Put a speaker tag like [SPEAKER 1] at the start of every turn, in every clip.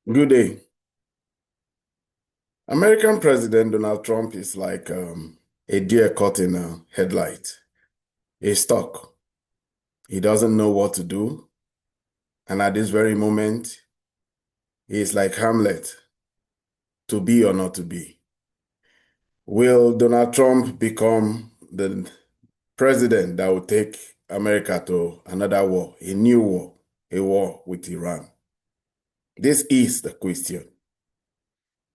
[SPEAKER 1] Good day. American President Donald Trump is like a deer caught in a headlight. He's stuck. He doesn't know what to do. And at this very moment, he's like Hamlet, to be or not to be. Will Donald Trump become the president that will take America to another war, a new war, a war with Iran? This is the question.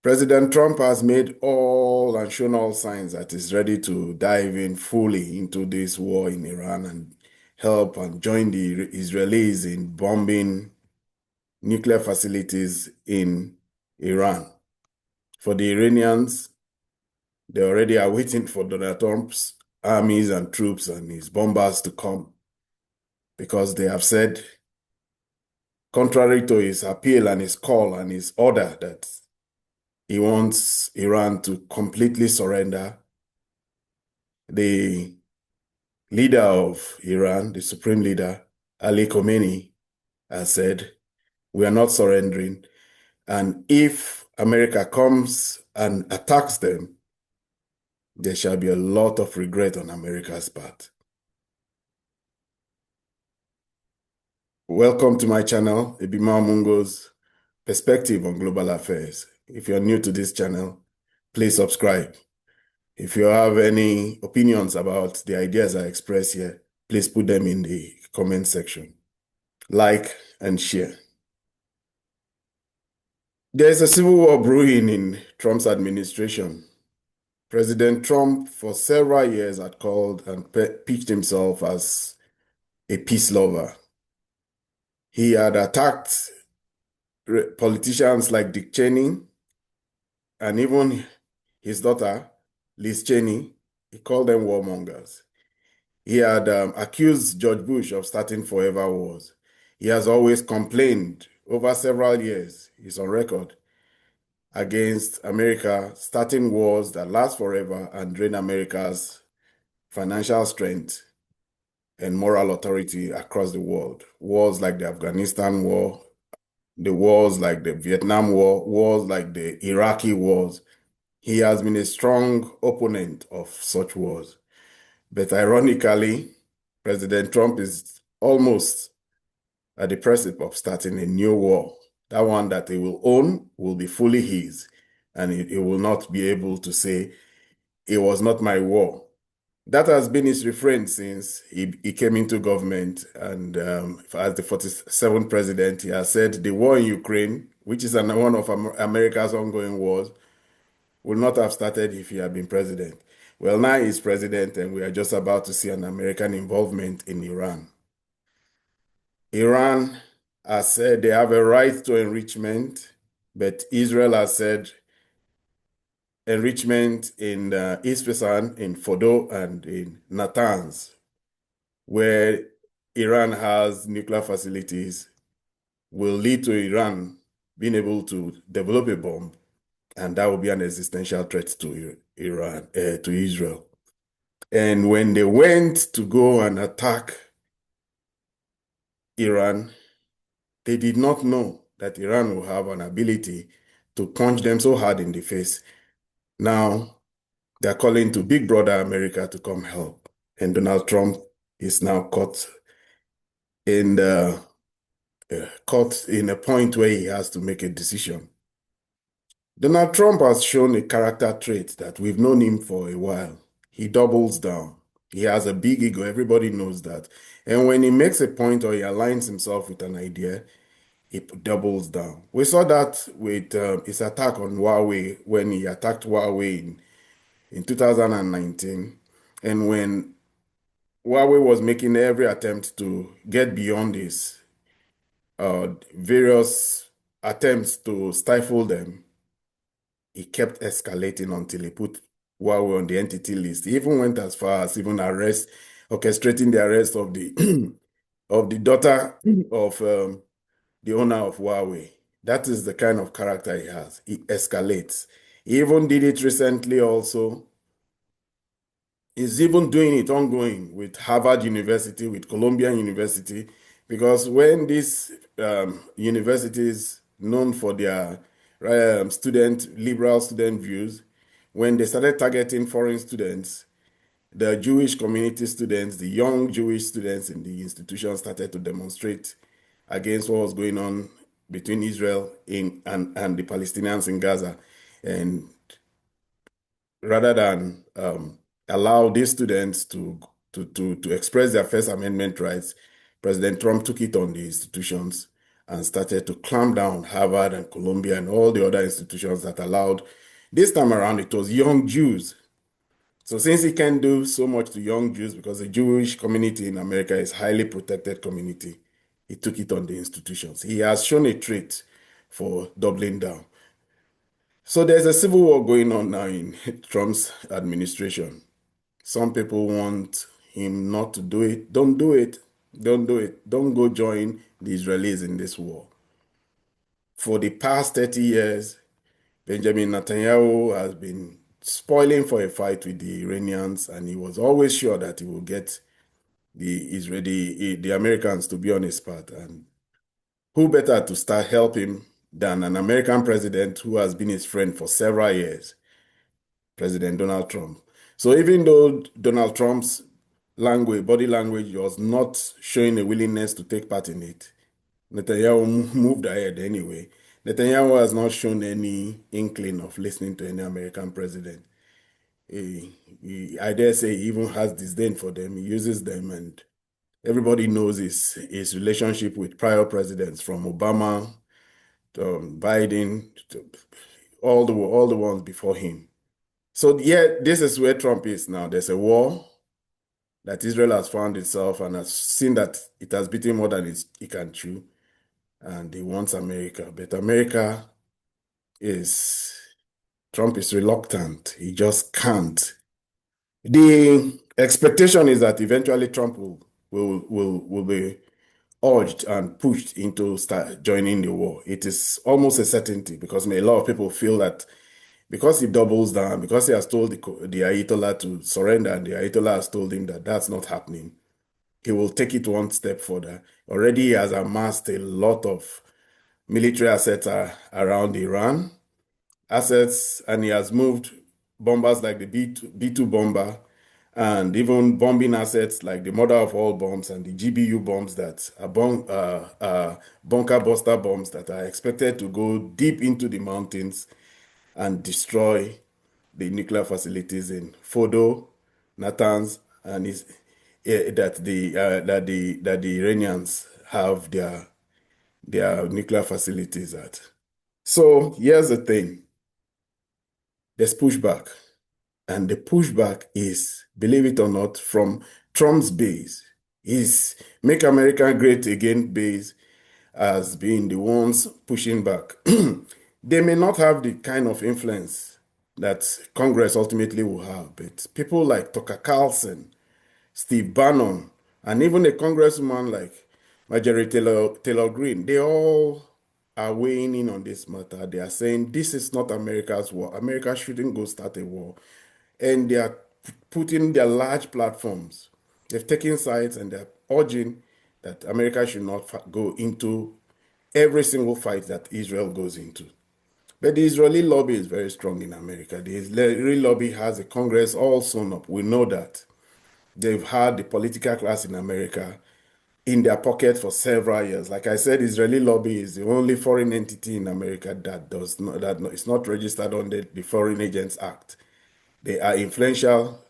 [SPEAKER 1] President Trump has made all and shown all signs that he's ready to dive in fully into this war in Iran and help and join the Israelis in bombing nuclear facilities in Iran. For the Iranians, they already are waiting for Donald Trump's armies and troops and his bombers to come because they have said, contrary to his appeal and his call and his order, that he wants Iran to completely surrender. The leader of Iran, the supreme leader, Ali Khamenei, has said, we are not surrendering. And if America comes and attacks them, there shall be a lot of regret on America's part. Welcome to my channel, Ebima Mungo's Perspective on Global Affairs. If you're new to this channel, please subscribe. If you have any opinions about the ideas I express here, please put them in the comment section. Like and share. There is a civil war brewing in Trump's administration. President Trump, for several years, had called and pitched himself as a peace lover. He had attacked politicians like Dick Cheney and even his daughter, Liz Cheney. He called them warmongers. He had accused George Bush of starting forever wars. He has always complained over several years, he's on record, against America starting wars that last forever and drain America's financial strength and moral authority across the world. Wars like the Afghanistan war, the wars like the Vietnam War, wars like the Iraqi wars. He has been a strong opponent of such wars. But ironically, President Trump is almost at the precipice of starting a new war. That one that he will own will be fully his, and he will not be able to say, it was not my war. That has been his refrain since he came into government, and as the 47th president, he has said the war in Ukraine, which is one of America's ongoing wars, would not have started if he had been president. Well, now he's president, and we are just about to see an American involvement in Iran. Iran has said they have a right to enrichment, but Israel has said enrichment in Isfahan, in Fordo, and in Natanz, where Iran has nuclear facilities, will lead to Iran being able to develop a bomb, and that will be an existential threat to Iran, to Israel. And when they went to go and attack Iran, they did not know that Iran will have an ability to punch them so hard in the face. Now, they're calling to Big Brother America to come help. And Donald Trump is now caught in a point where he has to make a decision. Donald Trump has shown a character trait that we've known him for a while. He doubles down. He has a big ego. Everybody knows that. And when he makes a point or he aligns himself with an idea, he doubles down. We saw that with his attack on Huawei when he attacked Huawei in 2019. And when Huawei was making every attempt to get beyond this, various attempts to stifle them, he kept escalating until he put Huawei on the entity list. He even went as far as even orchestrating the arrest of the of the daughter of the owner of Huawei. That is the kind of character he has. He escalates. He even did it recently also. He's even doing it ongoing with Harvard University, with Columbia University, because when these universities known for their liberal student views, when they started targeting foreign students, the Jewish community students, the young Jewish students in the institution started to demonstrate against what was going on between Israel and the Palestinians in Gaza. And rather than allow these students to express their First Amendment rights, President Trump took it on the institutions and started to clamp down on Harvard and Columbia and all the other institutions that allowed. This time around, it was young Jews. So since he can do so much to young Jews, because the Jewish community in America is a highly protected community, he took it on the institutions. He has shown a trait for doubling down. So there's a civil war going on now in Trump's administration. Some people want him not to do it. Don't do it. Don't do it. Don't go join the Israelis in this war. For the past 30 years, Benjamin Netanyahu has been spoiling for a fight with the Iranians, and he was always sure that he will get the Americans to be on his path. And who better to start help him than an American president who has been his friend for several years, President Donald Trump. So even though Donald Trump's body language was not showing a willingness to take part in it, Netanyahu moved ahead anyway. Netanyahu has not shown any inkling of listening to any American president. I dare say he even has disdain for them. He uses them, and everybody knows his relationship with prior presidents from Obama to Biden to all the ones before him. So yeah, this is where Trump is now. There's a war that Israel has found itself and has seen that it has beaten more than it can chew, and he wants America. But Trump is reluctant. He just can't. The expectation is that eventually Trump will be urged and pushed into start joining the war. It is almost a certainty because a lot of people feel that because he doubles down, because he has told the Ayatollah to surrender, and the Ayatollah has told him that that's not happening, he will take it one step further. Already he has amassed a lot of military assets around Iran, and he has moved bombers like the B-2 bomber, and even bombing assets like the mother of all bombs and the GBU bombs that are bunker buster bombs that are expected to go deep into the mountains and destroy the nuclear facilities in Fordo, Natanz, and that the Iranians have their nuclear facilities at. So here's the thing: there's pushback, and the pushback is, believe it or not, from Trump's base. His "Make America Great Again" base as being the ones pushing back. They may not have the kind of influence that Congress ultimately will have, but people like Tucker Carlson, Steve Bannon, and even a congresswoman like Marjorie Taylor Greene, they all are weighing in on this matter. They are saying this is not America's war. America shouldn't go start a war. And they are putting their large platforms. They've taken sides and they're urging that America should not go into every single fight that Israel goes into. But the Israeli lobby is very strong in America. The Israeli lobby has a Congress all sewn up. We know that. They've had the political class in America in their pocket for several years. Like I said, Israeli lobby is the only foreign entity in America that is not registered under the Foreign Agents Act. They are influential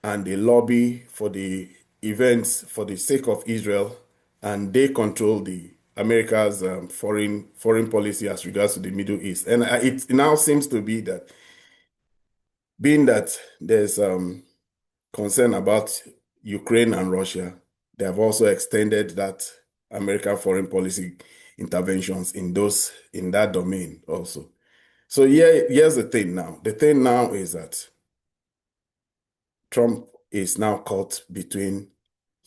[SPEAKER 1] and they lobby for the events for the sake of Israel, and they control the America's foreign policy as regards to the Middle East. And it now seems to be that, being that there's concern about Ukraine and Russia, they have also extended that American foreign policy interventions in that domain also. So here's the thing now. The thing now is that Trump is now caught between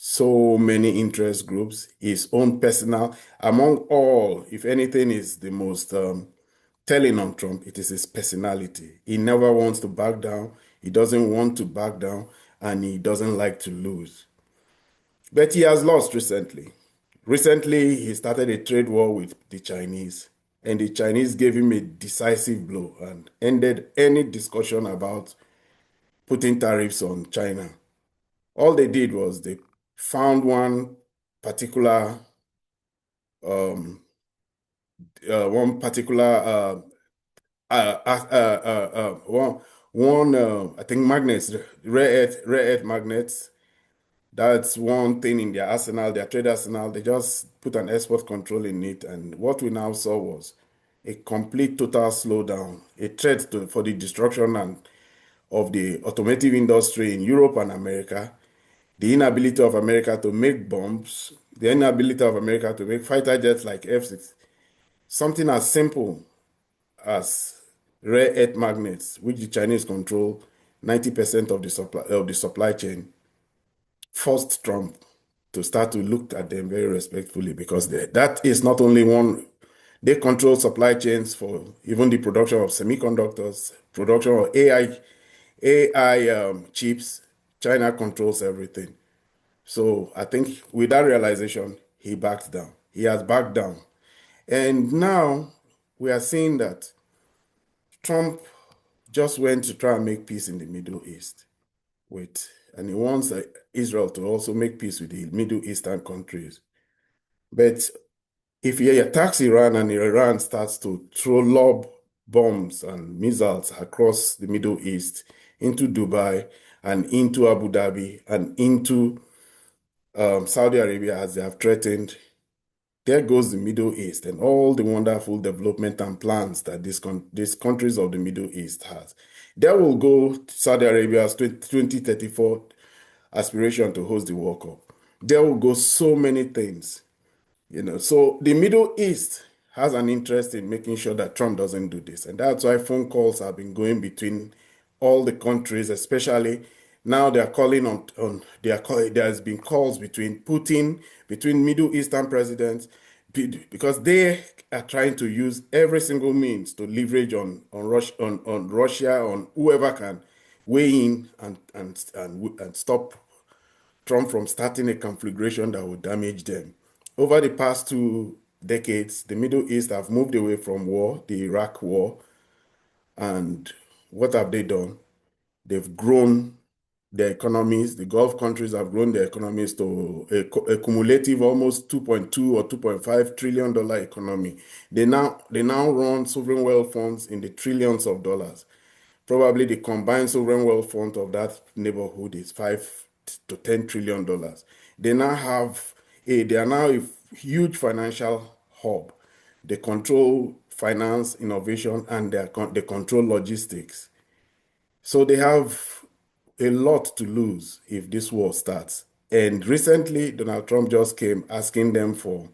[SPEAKER 1] so many interest groups, his own personal, among all, if anything is the most telling on Trump, it is his personality. He never wants to back down. He doesn't want to back down, and he doesn't like to lose. But he has lost recently. Recently, he started a trade war with the Chinese. And the Chinese gave him a decisive blow and ended any discussion about putting tariffs on China. All they did was they found particular um, one particular one I think magnets, rare earth magnets. That's one thing in their arsenal, their trade arsenal. They just put an export control in it, and what we now saw was a complete total slowdown, a threat for the destruction of the automotive industry in Europe and America, the inability of America to make bombs, the inability of America to make fighter jets like F-6. Something as simple as rare earth magnets, which the Chinese control 90% of the supply chain, forced Trump to start to look at them very respectfully because that is not only one, they control supply chains for even the production of semiconductors, production of AI chips. China controls everything. So I think with that realization, he backed down. He has backed down. And now we are seeing that Trump just went to try and make peace in the Middle East and he wants Israel to also make peace with the Middle Eastern countries. But if he attacks Iran and Iran starts to throw lob bombs and missiles across the Middle East into Dubai and into Abu Dhabi and into Saudi Arabia as they have threatened, there goes the Middle East and all the wonderful development and plans that these countries of the Middle East has. There will go Saudi Arabia's 2034 aspiration to host the World Cup. There will go so many things. So the Middle East has an interest in making sure that Trump doesn't do this. And that's why phone calls have been going between all the countries, especially now they are calling there has been calls between Putin, between Middle Eastern presidents, because they are trying to use every single means to leverage on Russia, on whoever can weigh in and stop Trump from starting a conflagration that would damage them. Over the past 2 decades, the Middle East have moved away from war, the Iraq war, and what have they done? They've grown their economies. The Gulf countries have grown their economies to a cumulative almost 2.2 or $2.5 trillion economy. They now run sovereign wealth funds in the trillions of dollars. Probably the combined sovereign wealth fund of that neighborhood is $5 to $10 trillion. They are now a huge financial hub. They control finance, innovation, and they control logistics. So they have a lot to lose if this war starts. And recently, Donald Trump just came asking them for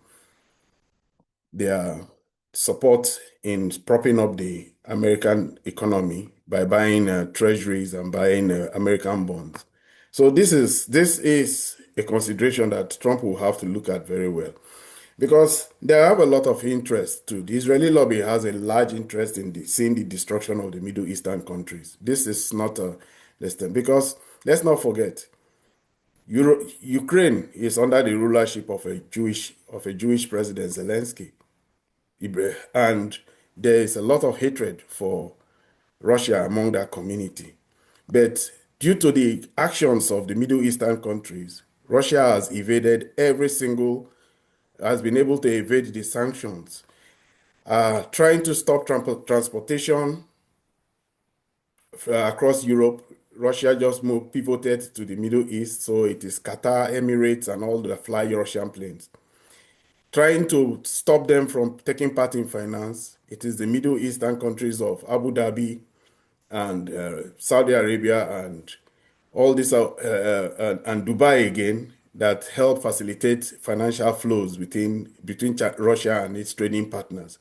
[SPEAKER 1] their support in propping up the American economy by buying treasuries and buying American bonds. So this is a consideration that Trump will have to look at very well because they have a lot of interest too. The Israeli lobby has a large interest in seeing the destruction of the Middle Eastern countries. This is not a less than because let's not forget Ukraine is under the rulership of a Jewish president Zelensky. And there is a lot of hatred for Russia among that community. But due to the actions of the Middle Eastern countries, Russia has been able to evade the sanctions, trying to stop transportation across Europe. Russia just pivoted to the Middle East, so it is Qatar, Emirates, and all the fly Russian planes. Trying to stop them from taking part in finance, it is the Middle Eastern countries of Abu Dhabi and Saudi Arabia and all this and Dubai again that help facilitate financial flows between Russia and its trading partners.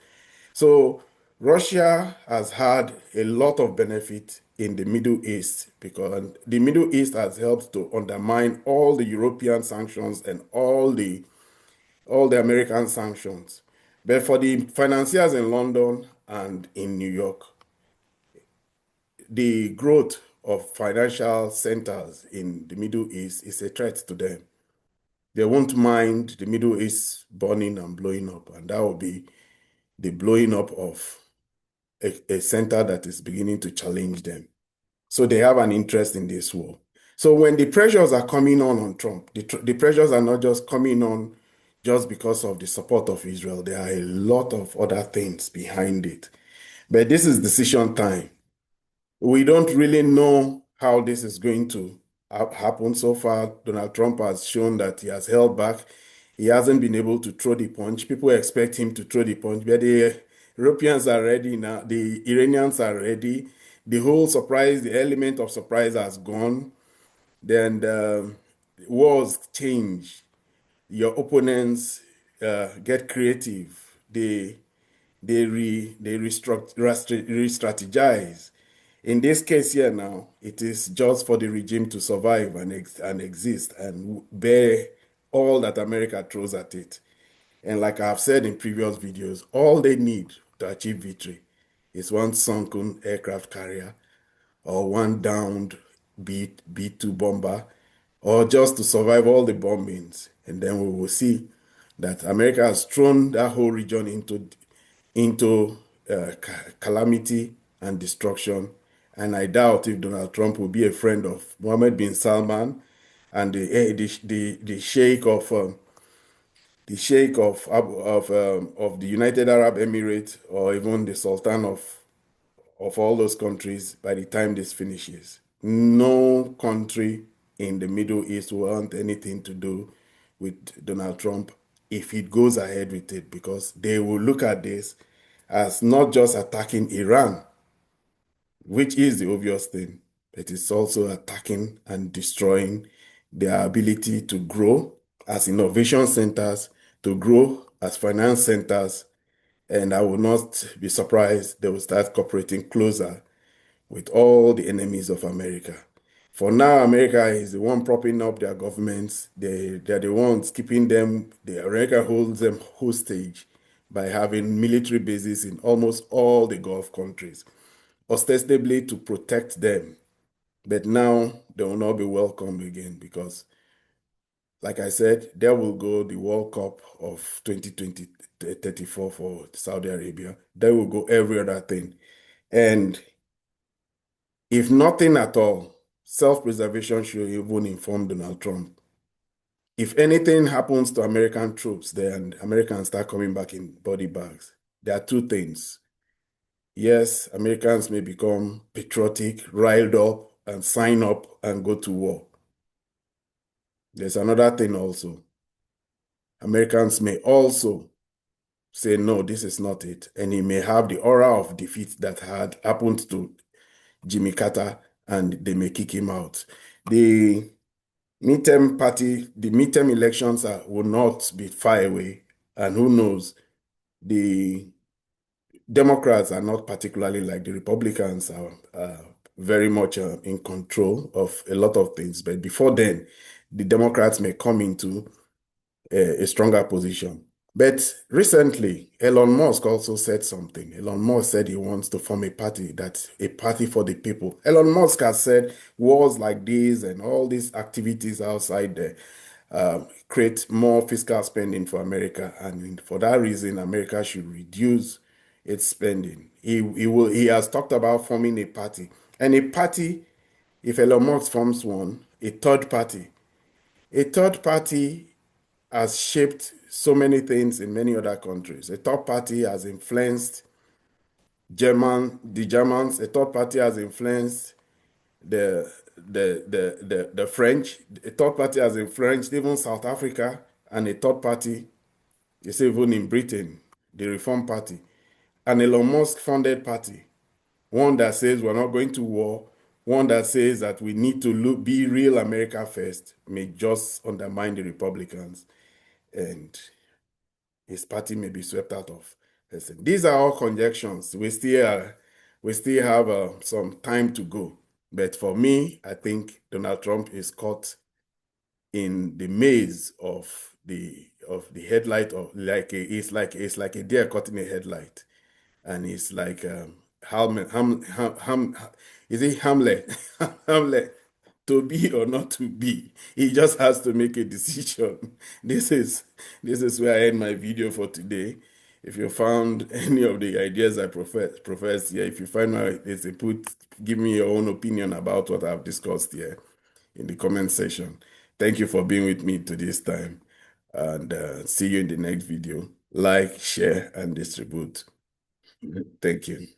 [SPEAKER 1] So Russia has had a lot of benefit in the Middle East because the Middle East has helped to undermine all the European sanctions and all the American sanctions. But for the financiers in London and in New York, the growth of financial centers in the Middle East is a threat to them. They won't mind the Middle East burning and blowing up, and that will be the blowing up of a center that is beginning to challenge them. So they have an interest in this war. So when the pressures are coming on Trump, the pressures are not just coming on just because of the support of Israel. There are a lot of other things behind it. But this is decision time. We don't really know how this is going to happen so far. Donald Trump has shown that he has held back. He hasn't been able to throw the punch. People expect him to throw the punch, but the Europeans are ready now. The Iranians are ready. The whole surprise, the element of surprise has gone. Then wars change. Your opponents get creative. They re-strategize. In this case here now, it is just for the regime to survive and exist and bear all that America throws at it. And like I've said in previous videos, all they need to achieve victory is one sunken aircraft carrier or one downed B-2 bomber, or just to survive all the bombings. And then we will see that America has thrown that whole region into calamity and destruction. And I doubt if Donald Trump will be a friend of Mohammed bin Salman and the Sheikh of the United Arab Emirates, or even the Sultan of all those countries by the time this finishes. No country in the Middle East will want anything to do with Donald Trump if he goes ahead with it, because they will look at this as not just attacking Iran, which is the obvious thing, but it's also attacking and destroying their ability to grow as innovation centers, to grow as finance centers, and I will not be surprised they will start cooperating closer with all the enemies of America. For now, America is the one propping up their governments. They're the ones keeping them. America holds them hostage by having military bases in almost all the Gulf countries, ostensibly to protect them. But now they will not be welcome again because, like I said, there will go the World Cup of 2034 for Saudi Arabia. There will go every other thing. And if nothing at all, self-preservation should even inform Donald Trump. If anything happens to American troops, then Americans start coming back in body bags. There are two things. Yes, Americans may become patriotic, riled up, and sign up and go to war. There's another thing also. Americans may also say, no, this is not it. And he may have the aura of defeat that had happened to Jimmy Carter, and they may kick him out. The midterm elections will not be far away. And who knows, the Democrats are not particularly like the Republicans are very much in control of a lot of things. But before then, the Democrats may come into a stronger position. But recently, Elon Musk also said something. Elon Musk said he wants to form a party that's a party for the people. Elon Musk has said wars like this and all these activities outside there create more fiscal spending for America. And for that reason, America should reduce its spending. He has talked about forming a party. And a party, if Elon Musk forms one, a third party has shaped so many things in many other countries. A third party has influenced the Germans. A third party has influenced the French. A third party has influenced even South Africa, and a third party is even in Britain, the Reform Party, an Elon Musk funded party. One that says we're not going to war, one that says that we need to be real America first, may just undermine the Republicans, and his party may be swept out of. Listen, these are all conjectures. We still have some time to go. But for me, I think Donald Trump is caught in the maze of the headlight, of it's like a deer caught in a headlight, and it's like is it Hamlet? Hamlet, to be or not to be. He just has to make a decision. This is where I end my video for today. if you found any of the ideas I profess here, if you find my it's a give me your own opinion about what I've discussed here in the comment section. Thank you for being with me to this time, and see you in the next video. Like, share, and distribute. Thank you.